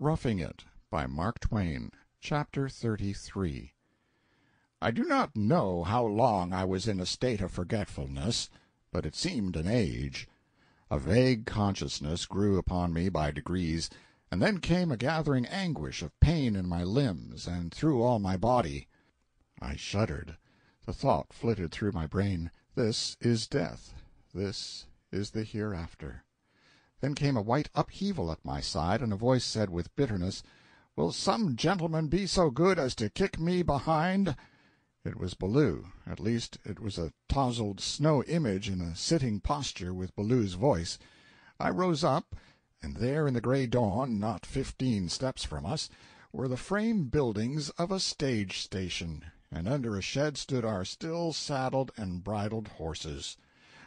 Roughing It by Mark Twain. Chapter 33. I do not know how long I was in a state of forgetfulness, but it seemed an age. A vague consciousness grew upon me by degrees, and then came a gathering anguish of pain in my limbs and through all my body. I shuddered. The thought flitted through my brain, "This is death. This is the hereafter." Then came a white upheaval at my side, and a voice said with bitterness, "Will some gentleman be so good as to kick me behind?" It was Ballou. At least it was a tousled snow image in a sitting posture with Ballou's voice. I rose up, and there in the gray dawn, not 15 steps from us, were the frame buildings of a stage station, and under a shed stood our still saddled and bridled horses.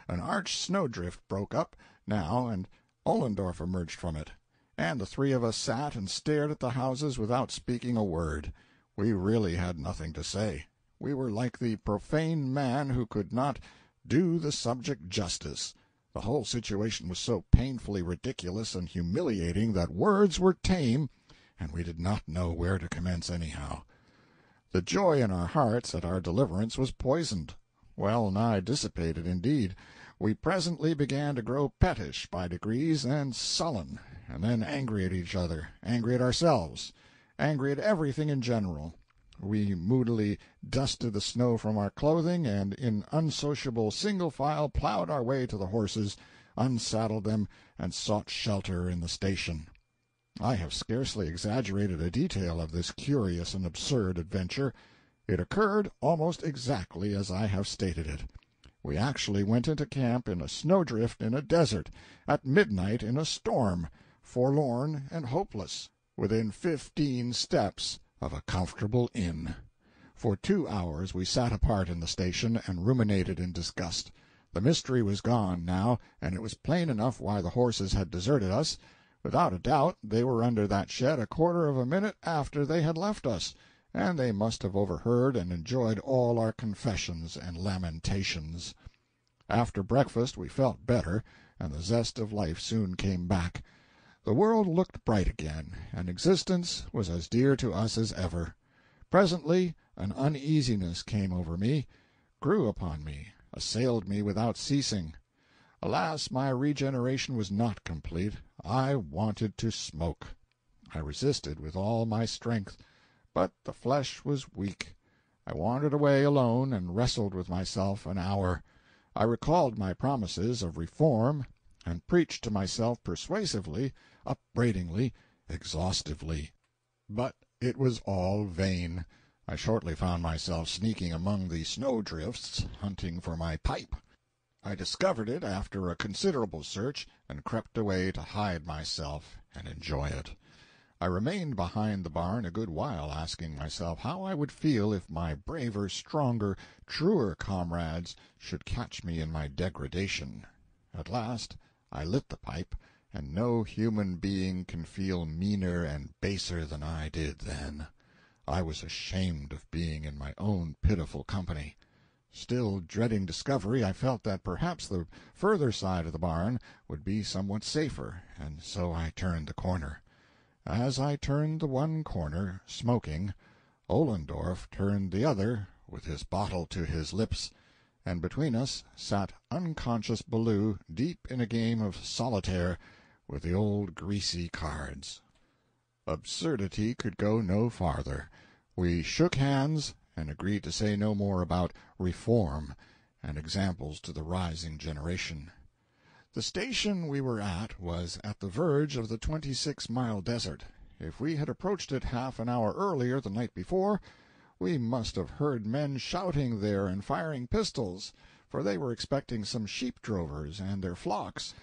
An arched snowdrift broke up, now, and Ollendorf emerged from it, and the three of us sat and stared at the houses without speaking a word. We really had nothing to say. We were like the profane man who could not do the subject justice. The whole situation was so painfully ridiculous and humiliating that words were tame, and we did not know where to commence anyhow. The joy in our hearts at our deliverance was poisoned. Well nigh dissipated, indeed. We presently began to grow pettish by degrees, and sullen, and then angry at each other, angry at ourselves, angry at everything in general. We moodily dusted the snow from our clothing, and in unsociable single file plowed our way to the horses, unsaddled them, and sought shelter in the station. I have scarcely exaggerated a detail of this curious and absurd adventure. It occurred almost exactly as I have stated it. We actually went into camp in a snowdrift in a desert, at midnight in a storm, forlorn and hopeless, within 15 steps of a comfortable inn. For 2 hours we sat apart in the station and ruminated in disgust. The mystery was gone, now, and it was plain enough why the horses had deserted us. Without a doubt they were under that shed a quarter of a minute after they had left us, and they must have overheard and enjoyed all our confessions and lamentations. After breakfast we felt better, and the zest of life soon came back. The world looked bright again, and existence was as dear to us as ever. Presently an uneasiness came over me, grew upon me, assailed me without ceasing. Alas, my regeneration was not complete. I wanted to smoke. I resisted with all my strength, but the flesh was weak. I wandered away alone and wrestled with myself an hour. I recalled my promises of reform, and preached to myself persuasively, upbraidingly, exhaustively. But it was all vain. I shortly found myself sneaking among the snowdrifts, hunting for my pipe. I discovered it after a considerable search, and crept away to hide myself and enjoy it. I remained behind the barn a good while, asking myself how I would feel if my braver, stronger, truer comrades should catch me in my degradation. At last I lit the pipe, and no human being can feel meaner and baser than I did then. I was ashamed of being in my own pitiful company. Still dreading discovery, I felt that perhaps the further side of the barn would be somewhat safer, and so I turned the corner. As I turned the one corner, smoking, Ollendorf turned the other, with his bottle to his lips, and between us sat unconscious Ballou deep in a game of solitaire with the old greasy cards. Absurdity could go no farther. We shook hands, and agreed to say no more about reform and examples to the rising generation. The station we were at was at the verge of the 26-mile desert. If we had approached it half an hour earlier the night before, we must have heard men shouting there and firing pistols, for they were expecting some sheep-drovers and their flocks,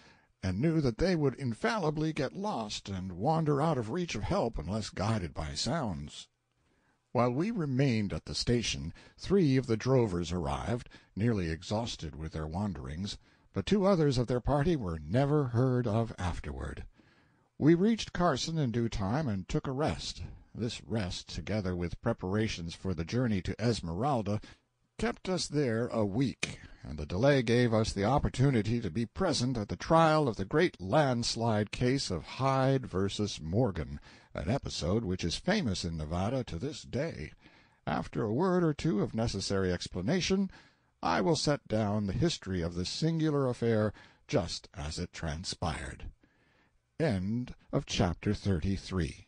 and knew that they would infallibly get lost and wander out of reach of help unless guided by sounds. While we remained at the station, 3 of the drovers arrived, nearly exhausted with their wanderings, but 2 others of their party were never heard of afterward. We reached Carson in due time and took a rest. This rest, together with preparations for the journey to Esmeralda, kept us there a week, and the delay gave us the opportunity to be present at the trial of the great landslide case of Hyde versus Morgan, an episode which is famous in Nevada to this day. After a word or two of necessary explanation, I will set down the history of this singular affair just as it transpired. End of chapter 33.